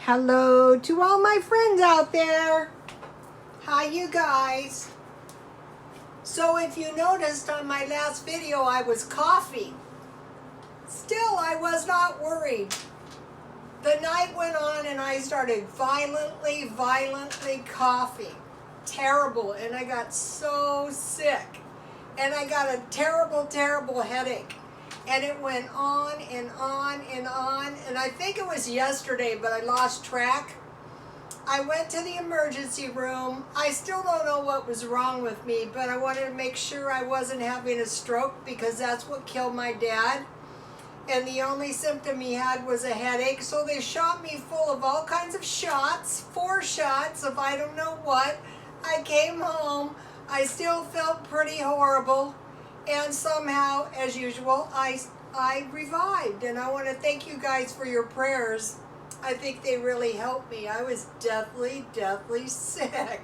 Hello to all my friends out there. Hi, you guys. So if you noticed on my last video, I was coughing. Still, I was not worried. The night went on and I started violently coughing. Terrible. And I got so sick. And I got a terrible headache. And it went on and on and on. And I think it was yesterday, but I lost track. I went to the emergency room. I still don't know what was wrong with me, but I wanted to make sure I wasn't having a stroke because that's what killed my dad. And the only symptom he had was a headache. So they shot me full of all kinds of shots, 4 shots of I don't know what. I came home. I still felt pretty horrible. And somehow, as usual, I revived. And I want to thank you guys for your prayers. I think they really helped me. I was deathly sick.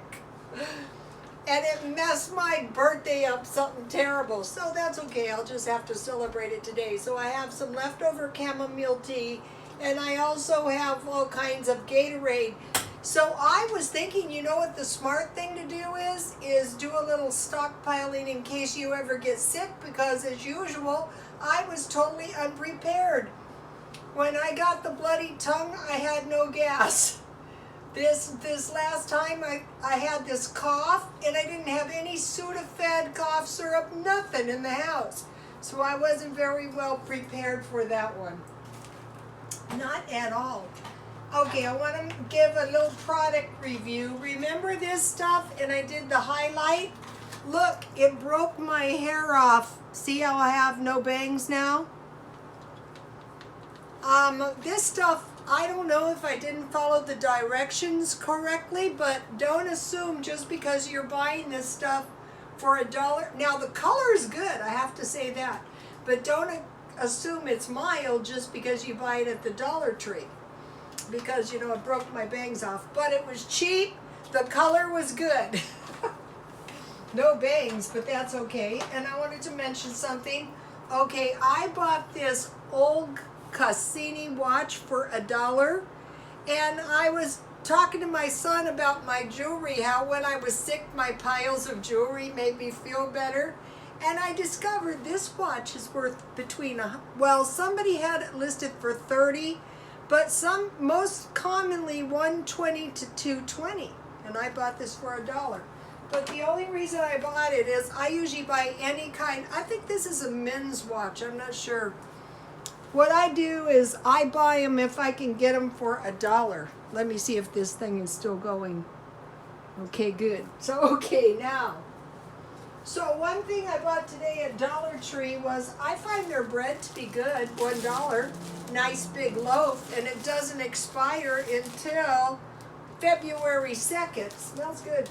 And it messed my birthday up something terrible. So that's okay. I'll just have to celebrate it today. So I have some leftover chamomile tea. And I also have all kinds of Gatorade. So I was thinking, you know what the smart thing to do is do a little stockpiling in case you ever get sick, because as usual, I was totally unprepared. When I got the bloody tongue, I had no gas. This last time I had this cough, and I didn't have any Sudafed cough syrup, nothing in the house. So I wasn't very well prepared for that one. Not at all. Okay, I want to give a little product review. Remember this stuff? And I did the highlight. Look, it broke my hair off. See how I have no bangs now? This stuff, I don't know if I didn't follow the directions correctly, but don't assume just because you're buying this stuff for $1. Now, the color is good, I have to say that. But don't assume it's mild just because you buy it at the Dollar Tree. Because, you know, it broke my bangs off. But it was cheap. The color was good. No bangs, but that's okay. And I wanted to mention something. Okay, I bought this old Cassini watch for $1. And I was talking to my son about my jewelry, how when I was sick, my piles of jewelry made me feel better. And I discovered this watch is worth between, well, somebody had it listed for $30. But most commonly $120 to $220, and I bought this for $1. But the only reason I bought it is I usually buy any kind. I think this is a men's watch. I'm not sure. What I do is I buy them if I can get them for $1. Let me see if this thing is still going. Okay, good. So okay now. So one thing I bought today at Dollar Tree was I find their bread to be good, $1. Nice big loaf, and it doesn't expire until February 2nd. Smells good.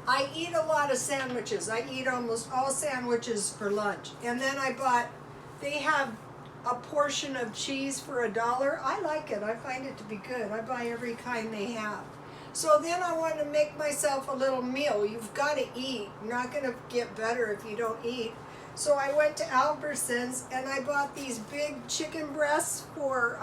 I eat a lot of sandwiches. I eat almost all sandwiches for lunch. And then I bought, they have a portion of cheese for $1. I like it. I find it to be good. I buy every kind they have. So then I wanted to make myself a little meal. You've got to eat. You're not going to get better if you don't eat. So I went to Albertsons and I bought these big chicken breasts for,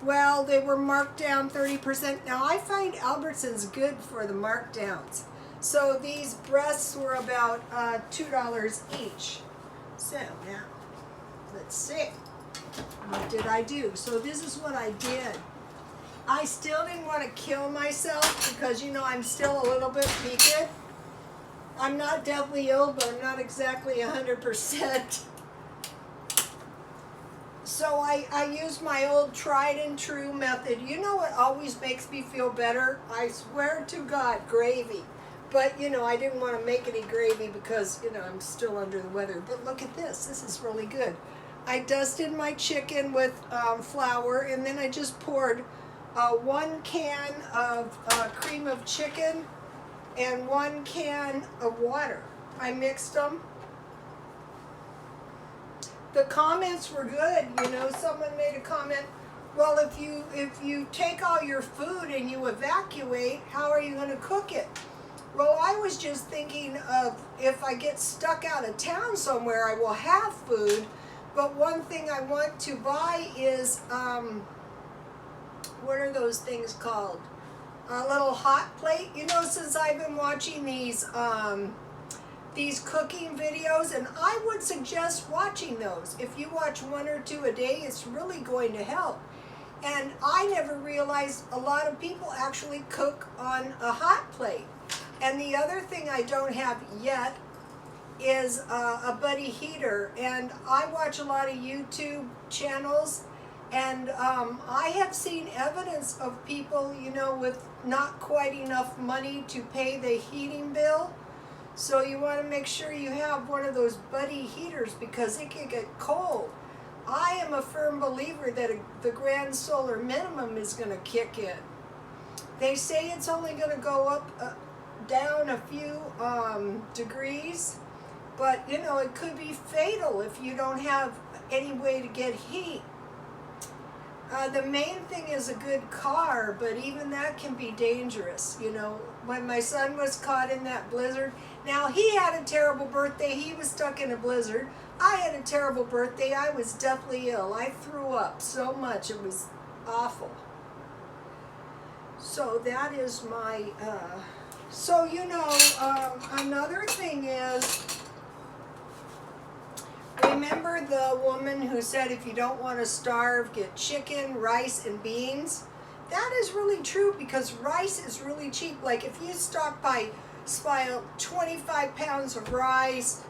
well, they were marked down 30%. Now I find Albertsons good for the markdowns. So these breasts were about $2 each. So now, let's see. What did I do? So this is what I did. I still didn't want to kill myself because, you know, I'm still a little bit peaked. I'm not deathly ill, but I'm not exactly 100%. So I used my old tried and true method. You know what always makes me feel better? I swear to God, gravy. But, you know, I didn't want to make any gravy because, you know, I'm still under the weather. But look at this. This is really good. I dusted my chicken with flour, and then I just poured 1 can of cream of chicken and 1 can of water. I mixed them. The comments were good. You know, someone made a comment, well, if you take all your food and you evacuate, how are you going to cook it? Well, I was just thinking of if I get stuck out of town somewhere, I will have food. But one thing I want to buy is, what are those things called? A little hot plate. You know, since I've been watching these cooking videos, and I would suggest watching those. If you watch 1 or 2 a day, it's really going to help. And I never realized a lot of people actually cook on a hot plate. And the other thing I don't have yet is a buddy heater. And I watch a lot of YouTube channels, and I have seen evidence of people, you know, with not quite enough money to pay the heating bill. So you want to make sure you have one of those buddy heaters, because it can get cold. I am a firm believer that the grand solar minimum is going to kick in. They say it's only going to go up, down a few degrees, but you know, it could be fatal if you don't have any way to get heat. The main thing is a good car, but even that can be dangerous. You know, when my son was caught in that blizzard, now he had a terrible birthday, he was stuck in a blizzard. I had a terrible birthday, I was deathly ill. I threw up so much, it was awful. So that is my, so you know, another thing is, remember the woman who said if you don't want to starve, get chicken, rice, and beans? That is really true, because rice is really cheap. Like if you stockpile 25 pounds of rice,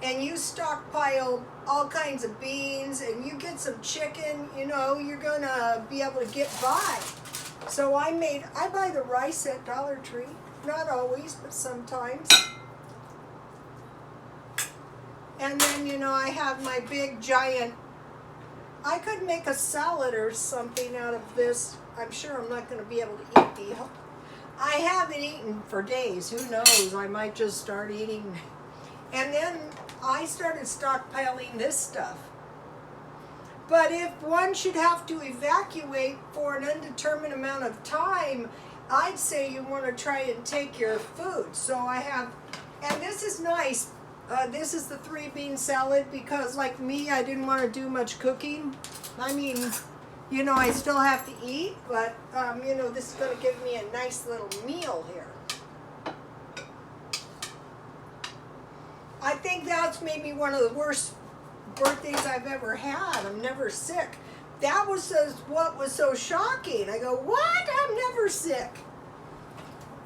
and you stockpile all kinds of beans, and you get some chicken, you know, you're gonna be able to get by. So I buy the rice at Dollar Tree. Not always, but sometimes. And then, you know, I have my big giant, I could make a salad or something out of this. I'm sure I'm not going to be able to eat the, I haven't eaten for days. Who knows? I might just start eating. And then I started stockpiling this stuff. But if one should have to evacuate for an undetermined amount of time, I'd say you want to try and take your food. So I have, and this is nice. This is the 3-bean salad, because like me, I didn't want to do much cooking. I mean, you know, I still have to eat, but you know, this is going to give me a nice little meal here. I think that's maybe one of the worst birthdays I've ever had. I'm never sick. That was what was so shocking. I go, what? I'm never sick.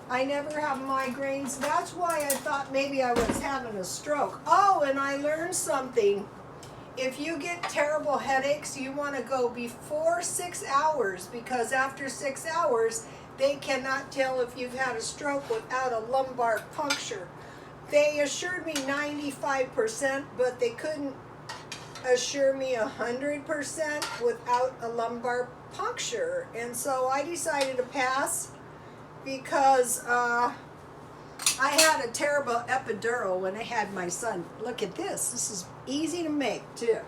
I never have migraines. That's why I thought maybe I was having a stroke. Oh, and I learned something. If you get terrible headaches, you want to go before 6 hours, because after 6 hours, they cannot tell if you've had a stroke without a lumbar puncture. They assured me 95%, but they couldn't assure me 100% without a lumbar puncture. And so I decided to pass, because I had a terrible epidural when I had my son. Look at this. This is easy to make too.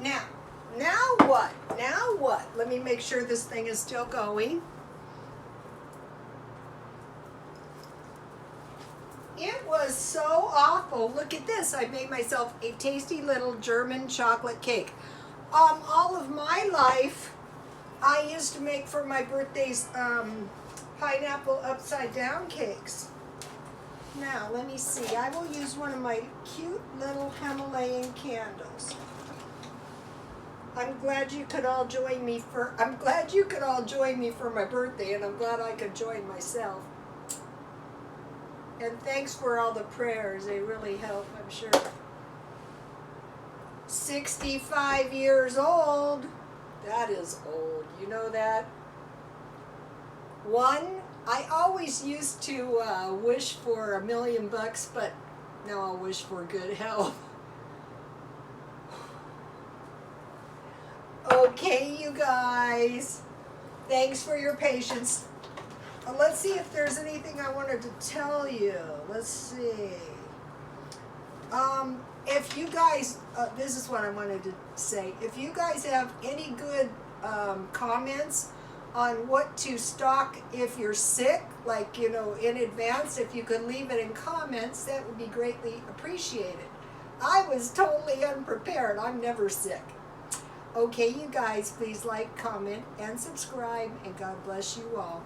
Now what? Now what? Let me make sure this thing is still going. It was so awful. Look at this. I made myself a tasty little German chocolate cake. All of my life, I used to make for my birthdays pineapple upside down cakes. Now, let me see. I will use one of my cute little Himalayan candles. I'm glad you could all join me for my birthday, and I'm glad I could join myself. And thanks for all the prayers. They really help, I'm sure. 65 years old. That is old. You know that? I always used to wish for $1 million, but now I'll wish for good health. Okay, you guys. Thanks for your patience. Let's see if there's anything I wanted to tell you. Let's see. If you guys, this is what I wanted to say. If you guys have any good comments on what to stock if you're sick, like, you know, in advance, if you could leave it in comments, that would be greatly appreciated. I was totally unprepared. I'm never sick. Okay, you guys, please like, comment, and subscribe, and God bless you all.